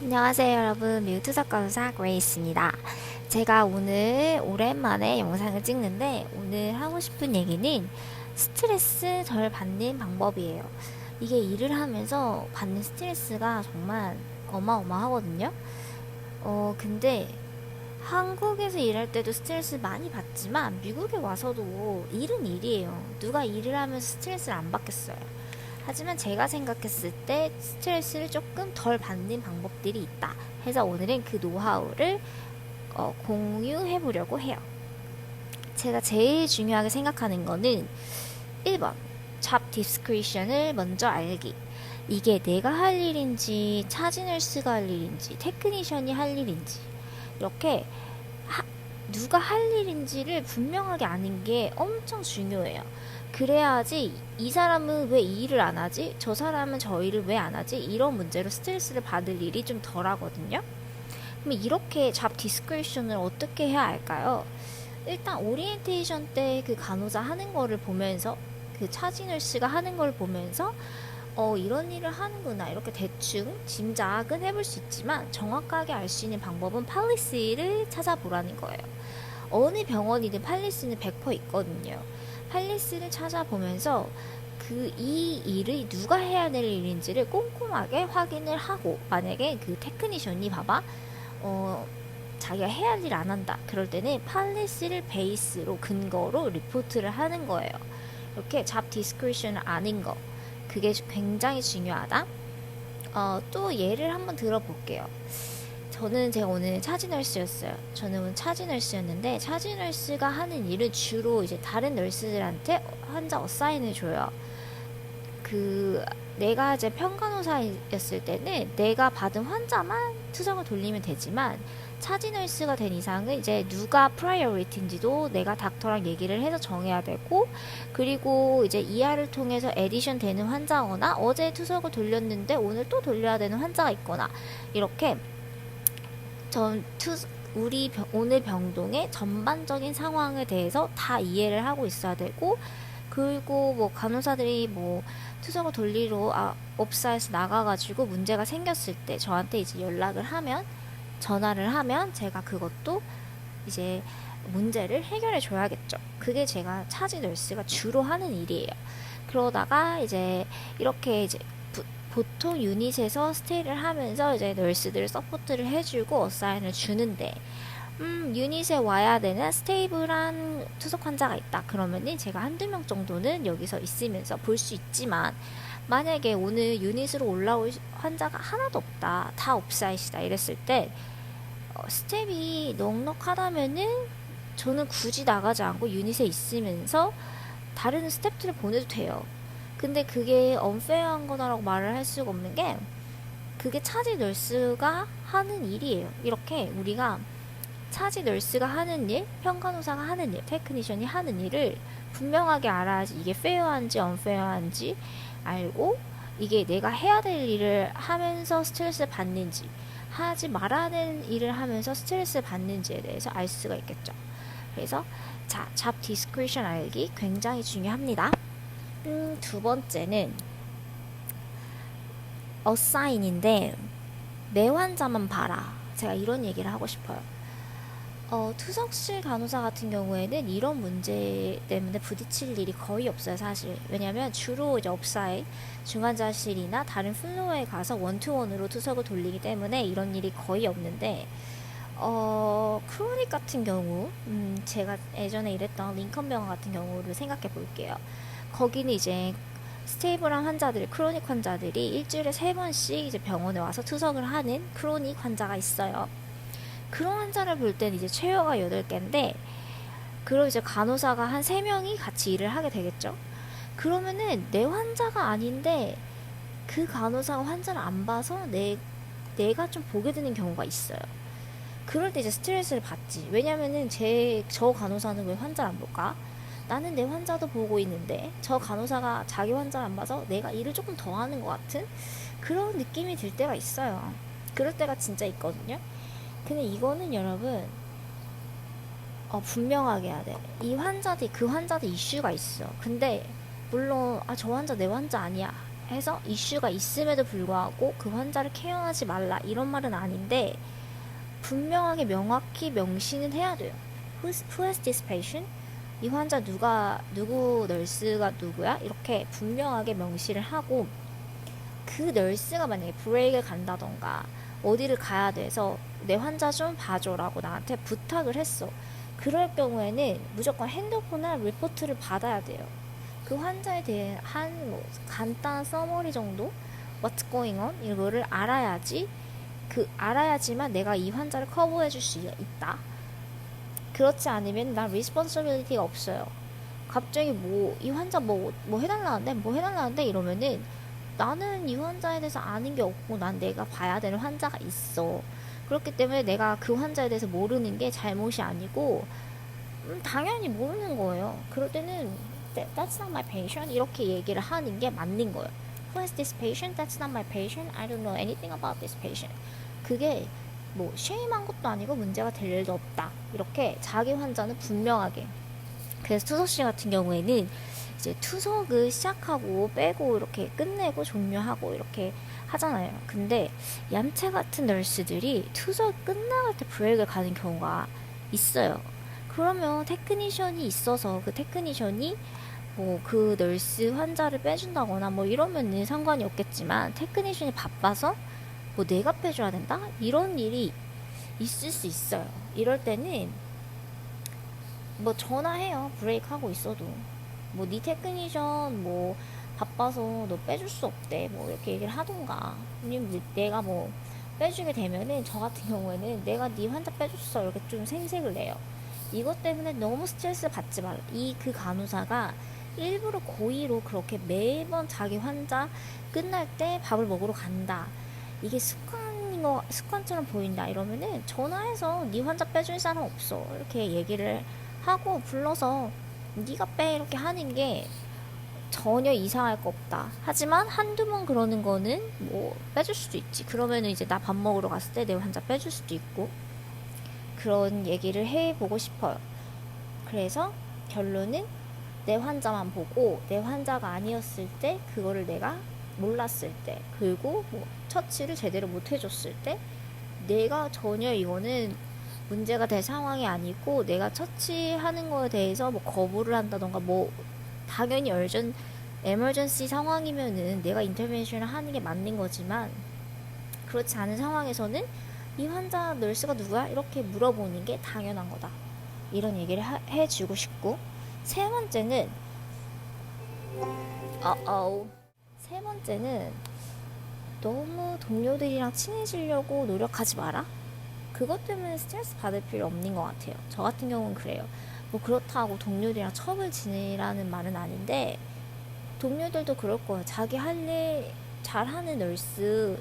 안녕하세요 여러분, 미국 투석간호사 그레이스입니다. 제가 오늘 오랜만에 영상을 찍는데 오늘 하고 싶은 얘기는 스트레스 덜 받는 방법이에요. 이게 일을 하면서 받는 스트레스가 정말 어마어마하거든요. 근데 한국에서 일할 때도 스트레스 많이 받지만 미국에 와서도 일은 일이에요. 누가 일을 하면서 스트레스를 안 받겠어요. 하지만 제가 생각했을 때 스트레스를 조금 덜 받는 방법들이 있다 해서 오늘은 그 노하우를 공유해 보려고 해요. 제가 제일 중요하게 생각하는 거는 1번 잡 디스크리션을 먼저 알기. 이게 내가 할 일인지 차진을스가 할 일인지 테크니션이 할 일인지 이렇게 누가 할 일인지를 분명하게 아는 게 엄청 중요해요. 그래야지 이 사람은 왜 이 일을 안 하지? 저 사람은 저 일을 왜 안 하지? 이런 문제로 스트레스를 받을 일이 좀 덜 하거든요. 그럼 이렇게 잡 디스크리션을 어떻게 해야 할까요? 일단 오리엔테이션 때 그 간호사 하는 거를 보면서 그 차진을씨가 하는 걸 보면서 이런 일을 하는구나 이렇게 대충 짐작은 해볼 수 있지만 정확하게 알 수 있는 방법은 팔리시를 찾아보라는 거예요. 어느 병원이든 팔리스는 100% 있거든요. 팔리스를 찾아보면서 이 일을 누가 해야 될 일인지를 꼼꼼하게 확인을 하고 만약에 그 테크니션이 봐봐 자기가 해야 할 일 안 한다 그럴 때는 팔리스를 베이스로 근거로 리포트를 하는 거예요. 이렇게 잡 디스크리션을 아는 거 그게 굉장히 중요하다. 또 예를 한번 들어볼게요. 제가 오늘 차지널스였어요. 저는 오늘 차지널스였는데 차지널스가 하는 일은 주로 이제 다른 널스들한테 환자 어사인을 줘요. 내가 이제 평간호사였을 때는 내가 받은 환자만 투석을 돌리면 되지만 차지널스가 된 이상은 이제 누가 프라이어리티인지도 내가 닥터랑 얘기를 해서 정해야 되고, 그리고 이제 이하를 통해서 에디션 되는 환자거나 어제 투석을 돌렸는데 오늘 또 돌려야 되는 환자가 있거나 이렇게 오늘 병동의 전반적인 상황에 대해서 다 이해를 하고 있어야 되고, 그리고 뭐 간호사들이 뭐 투석을 돌리러 업사에서 나가가지고 문제가 생겼을 때 저한테 이제 전화를 하면 제가 그것도 이제 문제를 해결해 줘야겠죠. 그게 제가 차지 널스가 주로 하는 일이에요. 그러다가 이제 이렇게 이제 보통 유닛에서 스테이를 하면서 이제 널스들을 서포트를 해주고 어사인을 주는데 유닛에 와야 되는 스테이블한 투석 환자가 있다. 그러면은 제가 한두 명 정도는 여기서 있으면서 볼 수 있지만 만약에 오늘 유닛으로 올라올 환자가 하나도 없다. 다 옵사이트다. 이랬을 때 스텝이 넉넉하다면은 저는 굳이 나가지 않고 유닛에 있으면서 다른 스텝들을 보내도 돼요. 근데 그게 언페어한 거다라고 말을 할 수가 없는 게 그게 차지 널스가 하는 일이에요. 이렇게 우리가 차지 널스가 하는 일, 평간호사가 하는 일, 테크니션이 하는 일을 분명하게 알아야지 이게 페어한지 언페어한지 알고 이게 내가 해야 될 일을 하면서 스트레스를 받는지 하지 말아야 되는 일을 하면서 스트레스를 받는지에 대해서 알 수가 있겠죠. 그래서 잡 디스크리션 알기 굉장히 중요합니다. 두 번째는 어사인인데 내 환자만 봐라. 제가 이런 얘기를 하고 싶어요. 투석실 간호사 같은 경우에는 이런 문제 때문에 부딪힐 일이 거의 없어요, 사실. 왜냐면 주로 이제 업사에 중환자실이나 다른 플로어에 가서 원투원으로 투석을 돌리기 때문에 이런 일이 거의 없는데, 크로닉 같은 경우, 제가 예전에 일했던 링컨 병원 같은 경우를 생각해 볼게요. 거기는 이제 스테이블한 환자들, 크로닉 환자들이 일주일에 3번씩 이제 병원에 와서 투석을 하는 크로닉 환자가 있어요. 그런 환자를 볼 때는 이제 체어가 8개인데, 그럼 이제 간호사가 한 3명이 같이 일을 하게 되겠죠? 그러면은 내 환자가 아닌데, 그 간호사가 환자를 안 봐서 내가 좀 보게 되는 경우가 있어요. 그럴 때 이제 스트레스를 받지. 왜냐면은 저 간호사는 왜 환자를 안 볼까? 나는 내 환자도 보고 있는데, 저 간호사가 자기 환자를 안 봐서 내가 일을 조금 더 하는 것 같은 그런 느낌이 들 때가 있어요. 그럴 때가 진짜 있거든요. 근데 이거는 여러분 분명하게 해야 돼. 그 환자들 이슈가 있어. 근데 물론 저 환자 내 환자 아니야. 해서 이슈가 있음에도 불구하고 그 환자를 케어하지 말라 이런 말은 아닌데 분명하게 명확히 명시는 해야 돼요. Who has this patient? 이 환자 누구 널스가 누구야? 이렇게 분명하게 명시를 하고 그 널스가 만약에 브레이크를 간다던가 어디를 가야 돼서 내 환자 좀 봐줘라고 나한테 부탁을 했어. 그럴 경우에는 무조건 핸드폰이나 리포트를 받아야 돼요. 그 환자에 대한 뭐 간단한 서머리 정도 What's going on? 이거를 알아야지만 내가 이 환자를 커버해 줄 수 있다. 그렇지 않으면 난 리스폰서빌리티가 없어요. 갑자기 이 환자 뭐 해달라는데 이러면은 나는 이 환자에 대해서 아는 게 없고 난 내가 봐야 되는 환자가 있어. 그렇기 때문에 내가 그 환자에 대해서 모르는 게 잘못이 아니고 당연히 모르는 거예요. 그럴 때는 That's not my patient 이렇게 얘기를 하는 게 맞는 거예요. Who has this patient? That's not my patient. I don't know anything about this patient. 그게 뭐 쉐임한 것도 아니고 문제가 될 일도 없다. 이렇게 자기 환자는 분명하게. 그래서 투석 씨 같은 경우에는 이제 투석을 시작하고 빼고 이렇게 끝내고 종료하고 이렇게 하잖아요. 근데 얌체 같은 널스들이 투석 끝나갈 때 브레이크를 가는 경우가 있어요. 그러면 테크니션이 있어서 그 테크니션이 뭐 그 널스 환자를 빼준다거나 뭐 이러면은 상관이 없겠지만 테크니션이 바빠서 뭐 내가 빼줘야 된다? 이런 일이 있을 수 있어요. 이럴 때는 뭐 전화해요. 브레이크 하고 있어도. 뭐 네 테크니션 뭐 바빠서 너 빼줄 수 없대. 뭐 이렇게 얘기를 하던가. 아니면 내가 뭐 빼주게 되면은 저 같은 경우에는 내가 네 환자 빼줬어. 이렇게 좀 생색을 내요. 이것 때문에 너무 스트레스 받지 말라. 그 간호사가 일부러 고의로 그렇게 매번 자기 환자 끝날 때 밥을 먹으러 간다. 이게 습관처럼 보인다. 이러면은 전화해서 네 환자 빼줄 사람 없어. 이렇게 얘기를 하고 불러서 네가 빼 이렇게 하는 게 전혀 이상할 거 없다. 하지만 한두 번 그러는 거는 뭐 빼줄 수도 있지. 그러면은 이제 나 밥 먹으러 갔을 때 내 환자 빼줄 수도 있고 그런 얘기를 해보고 싶어요. 그래서 결론은 내 환자만 보고 내 환자가 아니었을 때 그거를 내가 몰랐을 때 그리고 뭐 처치를 제대로 못 해줬을 때 내가 전혀 이거는 문제가 될 상황이 아니고 내가 처치하는 거에 대해서 뭐 거부를 한다던가 뭐 당연히 에머전시 상황이면은 내가 인터벤션을 하는 게 맞는 거지만 그렇지 않은 상황에서는 이 환자 널스가 누구야? 이렇게 물어보는 게 당연한 거다. 이런 얘기를 해주고 싶고 세 번째는 세 번째는 너무 동료들이랑 친해지려고 노력하지 마라. 그것 때문에 스트레스 받을 필요 없는 것 같아요. 저 같은 경우는 그래요. 뭐 그렇다고 동료들이랑 첩을 지내라는 말은 아닌데 동료들도 그럴 거예요. 자기 할 일 잘하는 널스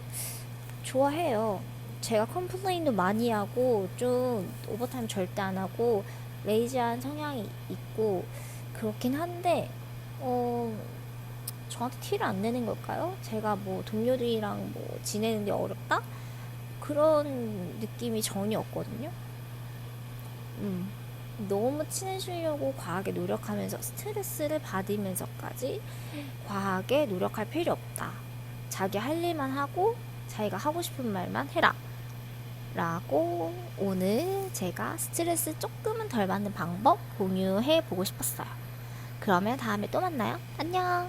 좋아해요. 제가 컴플레인도 많이 하고 좀 오버타임 절대 안 하고 레이지한 성향이 있고 그렇긴 한데 저한테 티를 안 내는 걸까요? 제가 뭐 동료들이랑 뭐 지내는데 어렵다? 그런 느낌이 전혀 없거든요. 너무 친해지려고 과하게 노력하면서 스트레스를 받으면서까지 과하게 노력할 필요 없다. 자기 할 일만 하고 자기가 하고 싶은 말만 해라. 라고 오늘 제가 스트레스 조금은 덜 받는 방법 공유해 보고 싶었어요. 그러면 다음에 또 만나요. 안녕.